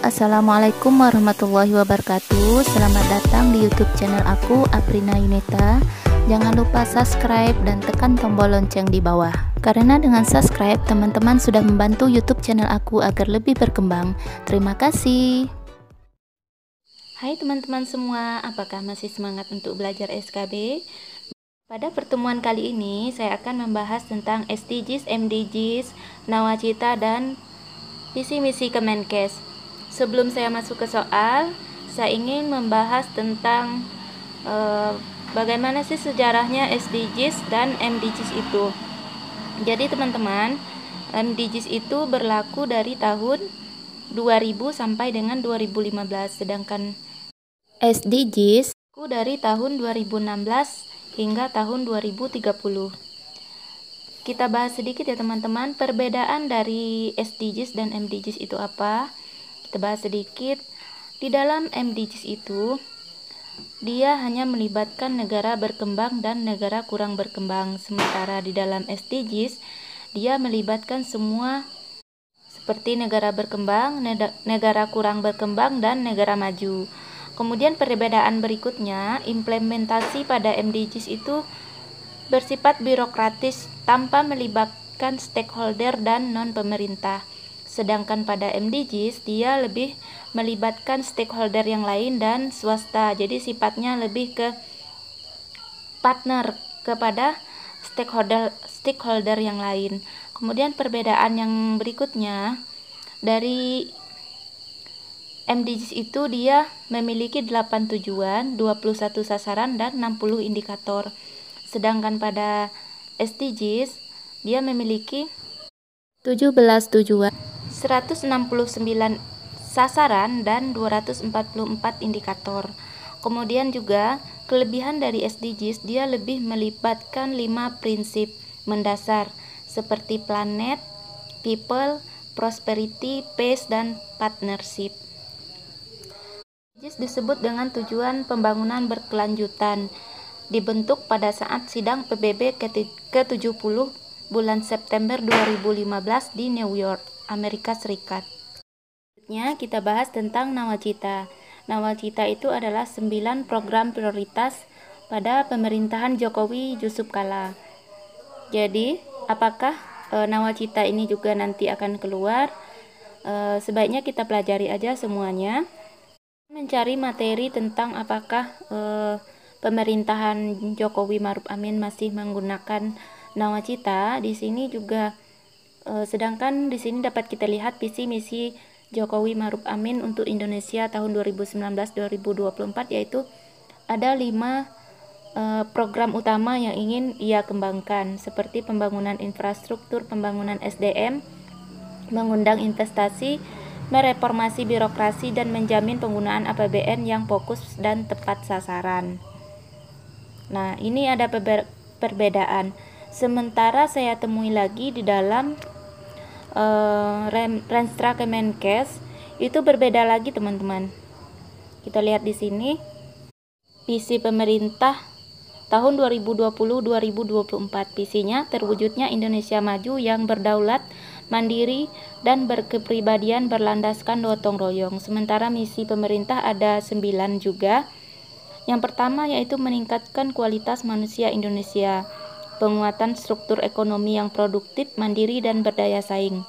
Assalamualaikum warahmatullahi wabarakatuh. Selamat datang di YouTube channel aku, Aprina Yunita. Jangan lupa subscribe dan tekan tombol lonceng di bawah. Karena dengan subscribe, teman-teman sudah membantu YouTube channel aku agar lebih berkembang. Terima kasih. Hai teman-teman semua, apakah masih semangat untuk belajar SKB? Pada pertemuan kali ini, saya akan membahas tentang SDGs, MDGs, nawacita, dan visi misi Kemenkes. Sebelum saya masuk ke soal, saya ingin membahas tentang bagaimana sih sejarahnya SDGs dan MDGs itu. Jadi teman-teman, MDGs itu berlaku dari tahun 2000 sampai dengan 2015, sedangkan SDGs dari tahun 2016 hingga tahun 2030. Kita bahas sedikit ya teman-teman, perbedaan dari SDGs dan MDGs itu apa? Kita bahas sedikit. Di dalam MDGs itu, dia hanya melibatkan negara berkembang dan negara kurang berkembang. Sementara di dalam SDGs, dia melibatkan semua seperti negara berkembang, negara kurang berkembang, dan negara maju. Kemudian perbedaan berikutnya, implementasi pada MDGs itu bersifat birokratis tanpa melibatkan stakeholder dan non-pemerintah. Sedangkan pada MDGs, dia lebih melibatkan stakeholder yang lain dan swasta. Jadi sifatnya lebih ke partner kepada stakeholder yang lain. Kemudian perbedaan yang berikutnya, dari MDGs itu dia memiliki 8 tujuan, 21 sasaran, dan 60 indikator. Sedangkan pada SDGs, dia memiliki 17 tujuan, 169 sasaran, dan 244 indikator. Kemudian juga kelebihan dari SDGs, dia lebih melibatkan 5 prinsip mendasar seperti planet, people, prosperity, peace, dan partnership. SDGs disebut dengan tujuan pembangunan berkelanjutan, dibentuk pada saat sidang PBB ke-70 bulan September 2015 di New York, Amerika Serikat. Selanjutnya kita bahas tentang nawacita. Nawacita itu adalah 9 program prioritas pada pemerintahan Jokowi Yusuf Kala. Jadi, apakah nawacita ini juga nanti akan keluar? Sebaiknya kita pelajari aja semuanya. Mencari materi tentang apakah pemerintahan Jokowi Maruf Amin masih menggunakan nawacita. Di sini juga sedangkan di sini dapat kita lihat visi misi Jokowi Maruf Amin untuk Indonesia tahun 2019-2024, yaitu ada 5 program utama yang ingin ia kembangkan, seperti pembangunan infrastruktur, pembangunan SDM, mengundang investasi, mereformasi birokrasi, dan menjamin penggunaan APBN yang fokus dan tepat sasaran. Nah, ini ada perbedaan. Sementara saya temui lagi di dalam Renstra Kemenkes itu berbeda lagi teman-teman. Kita lihat di sini visi pemerintah tahun 2020-2024. Visinya terwujudnya Indonesia maju yang berdaulat, mandiri, dan berkepribadian berlandaskan gotong royong. Sementara misi pemerintah ada 9 juga. Yang pertama yaitu meningkatkan kualitas manusia Indonesia, penguatan struktur ekonomi yang produktif, mandiri, dan berdaya saing,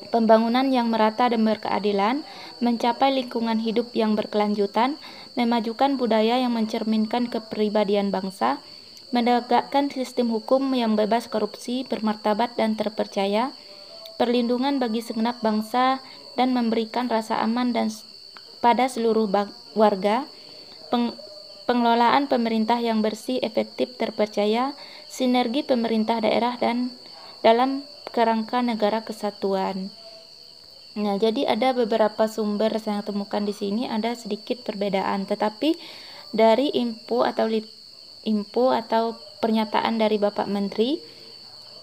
pembangunan yang merata dan berkeadilan, mencapai lingkungan hidup yang berkelanjutan, memajukan budaya yang mencerminkan kepribadian bangsa, menegakkan sistem hukum yang bebas korupsi, bermartabat, dan terpercaya, perlindungan bagi segenap bangsa, dan memberikan rasa aman dan pada seluruh warga, pengelolaan pemerintah yang bersih, efektif, terpercaya, sinergi pemerintah daerah, dan dalam kerangka negara kesatuan. Nah, jadi ada beberapa sumber saya temukan di sini ada sedikit perbedaan, tetapi dari info atau pernyataan dari Bapak Menteri,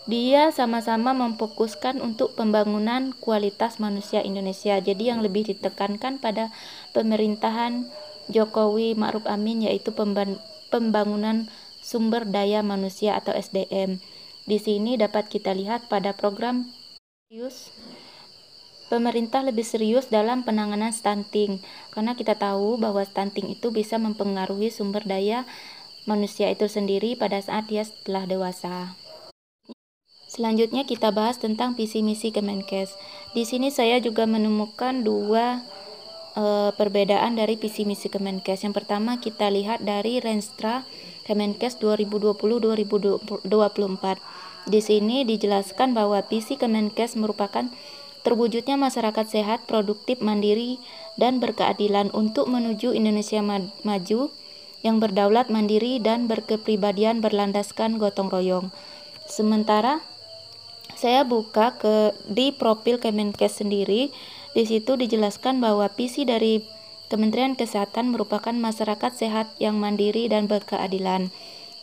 dia sama-sama memfokuskan untuk pembangunan kualitas manusia Indonesia. Jadi yang lebih ditekankan pada pemerintahan Jokowi Ma'ruf Amin yaitu pembangunan sumber daya manusia atau SDM. Di sini dapat kita lihat pada program pemerintah lebih serius dalam penanganan stunting, karena kita tahu bahwa stunting itu bisa mempengaruhi sumber daya manusia itu sendiri pada saat dia setelah dewasa. Selanjutnya kita bahas tentang visi misi Kemenkes. Di sini saya juga menemukan dua perbedaan dari visi misi Kemenkes. Yang pertama kita lihat dari Renstra Kemenkes 2020-2024. Di sini dijelaskan bahwa visi Kemenkes merupakan terwujudnya masyarakat sehat, produktif, mandiri, dan berkeadilan untuk menuju Indonesia maju yang berdaulat, mandiri, dan berkepribadian berlandaskan gotong royong. Sementara saya buka di profil Kemenkes sendiri. Di situ dijelaskan bahwa visi dari Kementerian Kesehatan merupakan masyarakat sehat yang mandiri dan berkeadilan.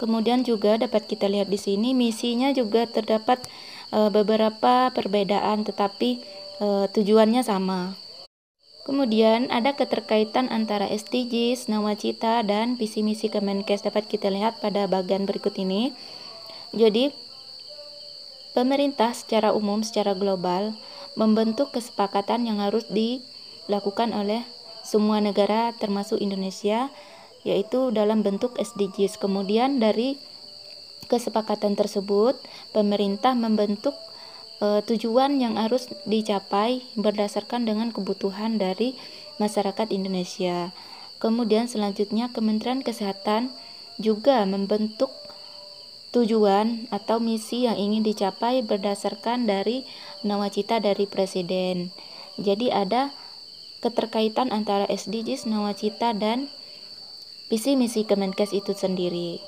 Kemudian juga dapat kita lihat di sini misinya juga terdapat beberapa perbedaan, tetapi tujuannya sama. Kemudian ada keterkaitan antara SDGs, nawacita, dan visi misi Kemenkes, dapat kita lihat pada bagian berikut ini. Jadi pemerintah secara umum, secara global, membentuk kesepakatan yang harus dilakukan oleh semua negara termasuk Indonesia, yaitu dalam bentuk SDGs. Kemudian dari kesepakatan tersebut, pemerintah membentuk tujuan yang harus dicapai berdasarkan dengan kebutuhan dari masyarakat Indonesia. Kemudian selanjutnya Kementerian Kesehatan juga membentuk tujuan atau misi yang ingin dicapai berdasarkan dari nawacita dari Presiden. Jadi ada keterkaitan antara SDGs, nawacita, dan visi misi Kemenkes itu sendiri.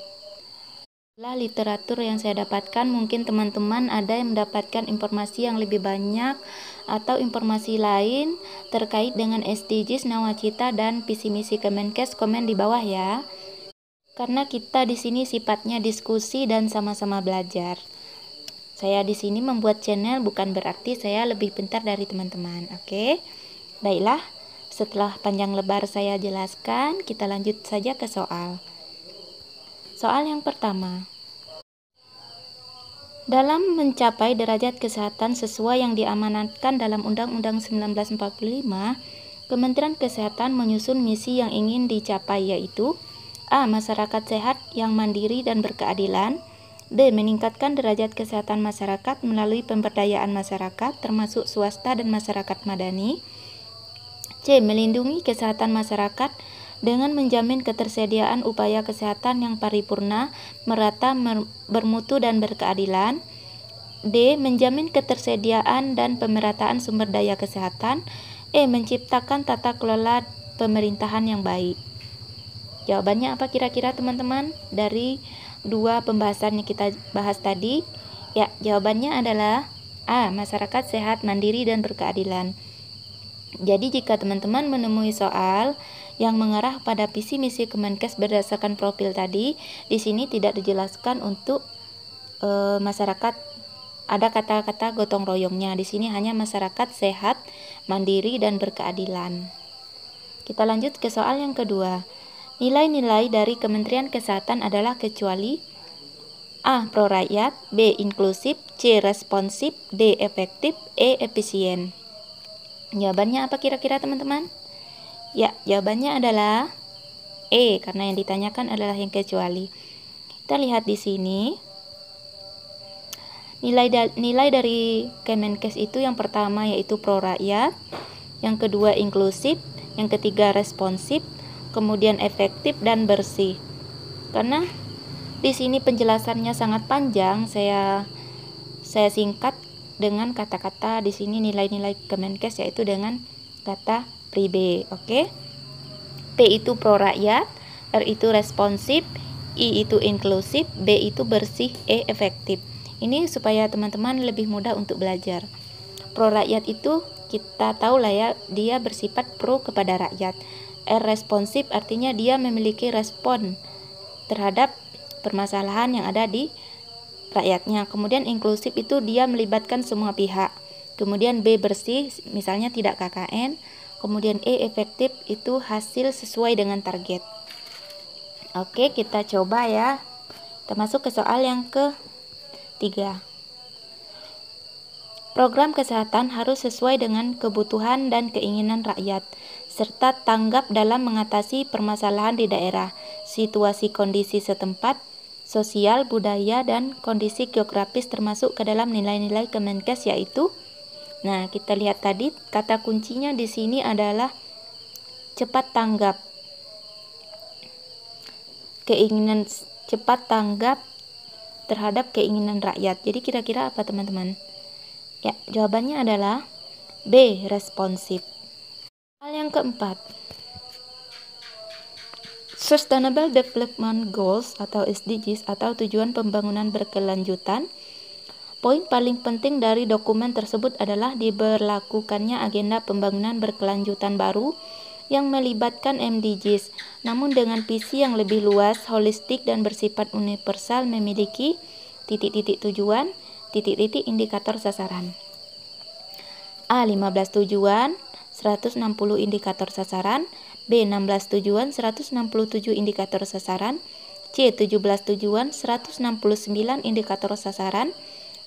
Setelah literatur yang saya dapatkan, mungkin teman-teman ada yang mendapatkan informasi yang lebih banyak atau informasi lain terkait dengan SDGs, nawacita, dan visi misi Kemenkes, komen di bawah ya. Karena kita di sini sifatnya diskusi dan sama-sama belajar. Saya di sini membuat channel bukan berarti saya lebih pintar dari teman-teman. Oke. Baiklah, setelah panjang lebar saya jelaskan, kita lanjut saja ke soal. Soal yang pertama. Dalam mencapai derajat kesehatan sesuai yang diamanatkan dalam Undang-Undang 1945, Kementerian Kesehatan menyusun misi yang ingin dicapai, yaitu A. Masyarakat sehat yang mandiri dan berkeadilan. B. Meningkatkan derajat kesehatan masyarakat melalui pemberdayaan masyarakat, termasuk swasta dan masyarakat madani. C. Melindungi kesehatan masyarakat dengan menjamin ketersediaan upaya kesehatan yang paripurna, merata, bermutu, dan berkeadilan. D. Menjamin ketersediaan dan pemerataan sumber daya kesehatan. E. Menciptakan tata kelola pemerintahan yang baik. Jawabannya apa kira-kira teman-teman dari dua pembahasan yang kita bahas tadi? Ya, jawabannya adalah A. Masyarakat sehat, mandiri, dan berkeadilan. Jadi jika teman-teman menemui soal yang mengarah pada visi misi Kemenkes berdasarkan profil tadi, di sini tidak dijelaskan untuk masyarakat, ada kata-kata gotong royongnya. Di sini hanya masyarakat sehat, mandiri, dan berkeadilan. Kita lanjut ke soal yang kedua. Nilai-nilai dari Kementerian Kesehatan adalah kecuali A. Pro-rakyat, B. Inklusif, C. Responsif, D. Efektif, E. Efisien. Jawabannya apa kira-kira teman-teman? Ya, jawabannya adalah E, karena yang ditanyakan adalah yang kecuali. Kita lihat di sini. Nilai dari Kemenkes itu yang pertama yaitu pro-rakyat, yang kedua inklusif, yang ketiga responsif, kemudian efektif dan bersih. Karena di sini penjelasannya sangat panjang, saya singkat dengan kata-kata di sini nilai-nilai Kemenkes, yaitu dengan kata PRIB. Oke. P itu pro rakyat, R itu responsif, I itu inklusif, B itu bersih, E efektif. Ini supaya teman-teman lebih mudah untuk belajar. Pro rakyat itu kita tahu lah ya, dia bersifat pro kepada rakyat. R responsif artinya dia memiliki respon terhadap permasalahan yang ada di rakyatnya. Kemudian inklusif itu dia melibatkan semua pihak. Kemudian B bersih, misalnya tidak KKN. Kemudian E efektif itu hasil sesuai dengan target. Oke, kita coba ya. Kita masuk ke soal yang ketiga. Program kesehatan harus sesuai dengan kebutuhan dan keinginan rakyat, serta tanggap dalam mengatasi permasalahan di daerah, situasi kondisi setempat, sosial, budaya, dan kondisi geografis termasuk ke dalam nilai-nilai Kemenkes yaitu. Nah, kita lihat tadi kata kuncinya di sini adalah cepat tanggap. Cepat tanggap terhadap keinginan rakyat. Jadi kira-kira apa teman-teman? Ya, jawabannya adalah B, responsif. Hal yang keempat, Sustainable Development Goals atau SDGs atau tujuan pembangunan berkelanjutan. Poin paling penting dari dokumen tersebut adalah diberlakukannya agenda pembangunan berkelanjutan baru yang melibatkan MDGs, namun dengan visi yang lebih luas, holistik, dan bersifat universal, memiliki titik-titik tujuan, titik-titik indikator sasaran. A. 15 tujuan, 160 indikator sasaran. B. 16 tujuan, 167 indikator sasaran. C. 17 tujuan, 169 indikator sasaran.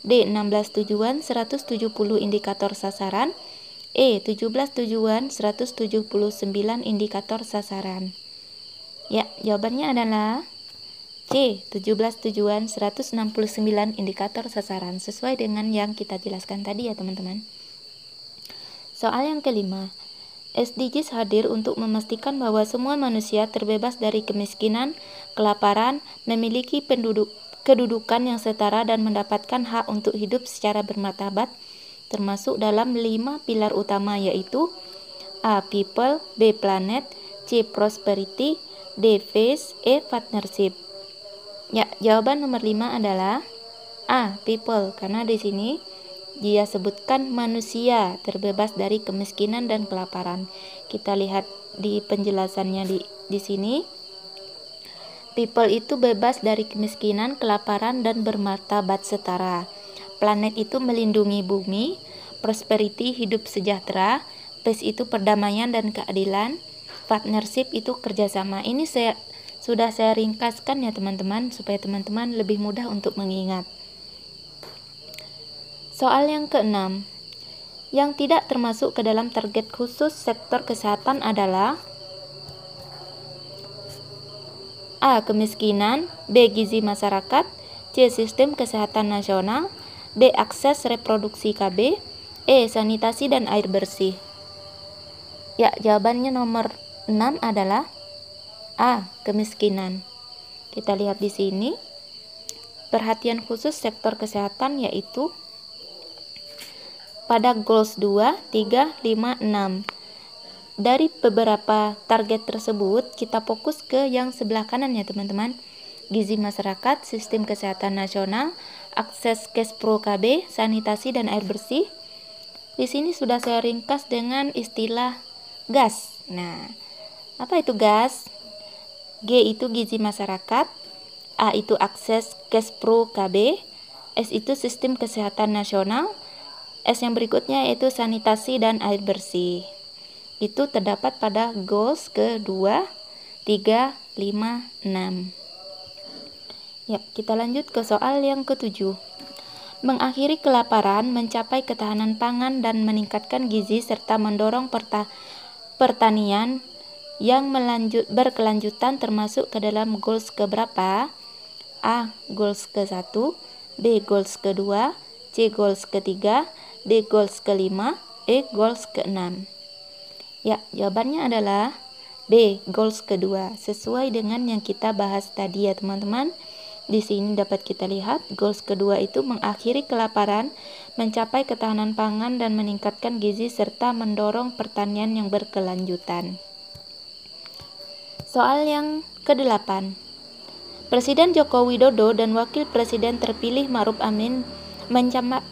D. 16 tujuan, 170 indikator sasaran. E. 17 tujuan, 179 indikator sasaran. Ya, jawabannya adalah C. 17 tujuan, 169 indikator sasaran, sesuai dengan yang kita jelaskan tadi ya teman-teman. Soal yang kelima, SDGs hadir untuk memastikan bahwa semua manusia terbebas dari kemiskinan, kelaparan, memiliki kedudukan yang setara dan mendapatkan hak untuk hidup secara bermartabat, termasuk dalam 5 pilar utama yaitu A. People, B. Planet, C. Prosperity, D. Peace, E. Partnership. Ya, jawaban nomor 5 adalah A. People, karena di sini dia sebutkan manusia terbebas dari kemiskinan dan kelaparan. Kita lihat di penjelasannya di sini. People itu bebas dari kemiskinan, kelaparan, dan bermartabat setara. Planet itu melindungi bumi. Prosperity hidup sejahtera. Peace itu perdamaian dan keadilan. Partnership itu kerjasama. Ini sudah saya ringkaskan ya teman-teman, supaya teman-teman lebih mudah untuk mengingat. Soal yang keenam, yang tidak termasuk ke dalam target khusus sektor kesehatan adalah A. Kemiskinan, B. Gizi masyarakat, C. Sistem kesehatan nasional, D. Akses reproduksi KB, E. Sanitasi dan air bersih. Ya, jawabannya nomor 6 adalah A. Kemiskinan. Kita lihat di sini, perhatian khusus sektor kesehatan yaitu pada goals 2, 3, 5, 6. Dari beberapa target tersebut, kita fokus ke yang sebelah kanan ya teman-teman. Gizi masyarakat, sistem kesehatan nasional, akses cash pro KB, sanitasi dan air bersih. Di sini sudah saya ringkas dengan istilah GAS. Nah, apa itu GAS? G itu gizi masyarakat, A itu akses cash pro KB, S itu sistem kesehatan nasional, S yang berikutnya yaitu sanitasi dan air bersih. Itu terdapat pada goals ke-2, 3, 5, 6. Ya, kita lanjut ke soal yang ke-7. Mengakhiri kelaparan, mencapai ketahanan pangan dan meningkatkan gizi serta mendorong pertanian yang berkelanjutan termasuk ke dalam goals keberapa? A. Goals ke-1, B. Goals ke-2, C. Goals ke-3, D. Goals ke-5, E. Goals ke-6. Ya, jawabannya adalah B. Goals ke-2, sesuai dengan yang kita bahas tadi ya teman-teman. Di sini dapat kita lihat goals kedua itu mengakhiri kelaparan, mencapai ketahanan pangan dan meningkatkan gizi serta mendorong pertanian yang berkelanjutan. Soal yang ke-8. Presiden Joko Widodo dan Wakil Presiden terpilih Ma'ruf Amin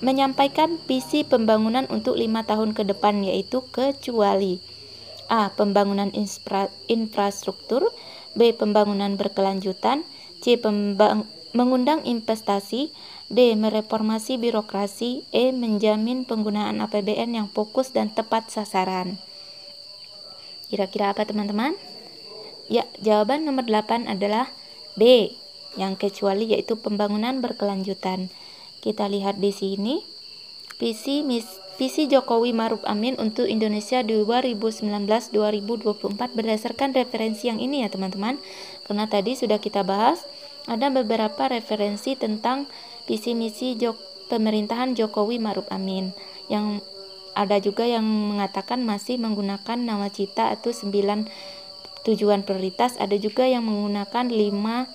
menyampaikan visi pembangunan untuk 5 tahun ke depan yaitu kecuali A. Pembangunan infrastruktur, B. Pembangunan berkelanjutan, C. Mengundang investasi, D. Mereformasi birokrasi, E. Menjamin penggunaan APBN yang fokus dan tepat sasaran. Kira-kira apa teman-teman? Ya, jawaban nomor 8 adalah B. Yang kecuali yaitu pembangunan berkelanjutan. Kita lihat di sini visi Jokowi Maruf Amin untuk Indonesia 2019-2024 berdasarkan referensi yang ini ya teman-teman. Karena tadi sudah kita bahas, ada beberapa referensi tentang visi misi pemerintahan Jokowi Maruf Amin. Yang ada juga yang mengatakan masih menggunakan nawacita atau 9 tujuan prioritas, ada juga yang menggunakan 5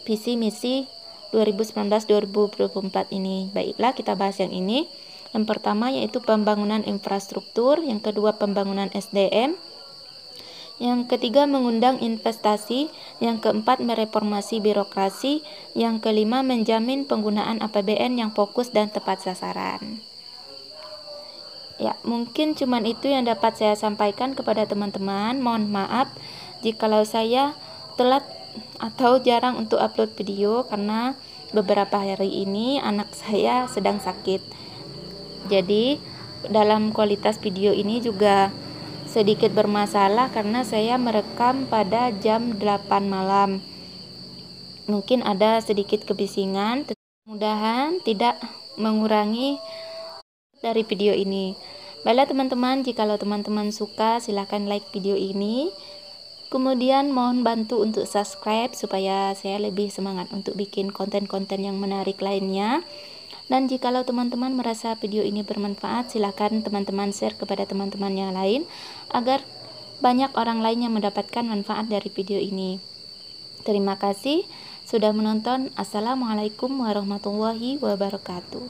visi misi 2019-2024 ini. Baiklah, kita bahas yang ini. Yang pertama yaitu pembangunan infrastruktur, yang kedua pembangunan SDM, yang ketiga mengundang investasi, yang keempat mereformasi birokrasi, yang kelima menjamin penggunaan APBN yang fokus dan tepat sasaran. Ya, mungkin cuman itu yang dapat saya sampaikan kepada teman-teman. Mohon maaf jikalau saya telat atau jarang untuk upload video karena beberapa hari ini anak saya sedang sakit. Jadi dalam kualitas video ini juga sedikit bermasalah karena saya merekam pada jam 8 malam. Mungkin ada sedikit kebisingan, mudah-mudahan tidak mengurangi dari video ini. Baiklah teman-teman, jikalau teman-teman suka silahkan like video ini. Kemudian mohon bantu untuk subscribe supaya saya lebih semangat untuk bikin konten-konten yang menarik lainnya. Dan jikalau teman-teman merasa video ini bermanfaat, silahkan teman-teman share kepada teman-teman yang lain agar banyak orang lain yang mendapatkan manfaat dari video ini. Terima kasih sudah menonton. Assalamualaikum warahmatullahi wabarakatuh.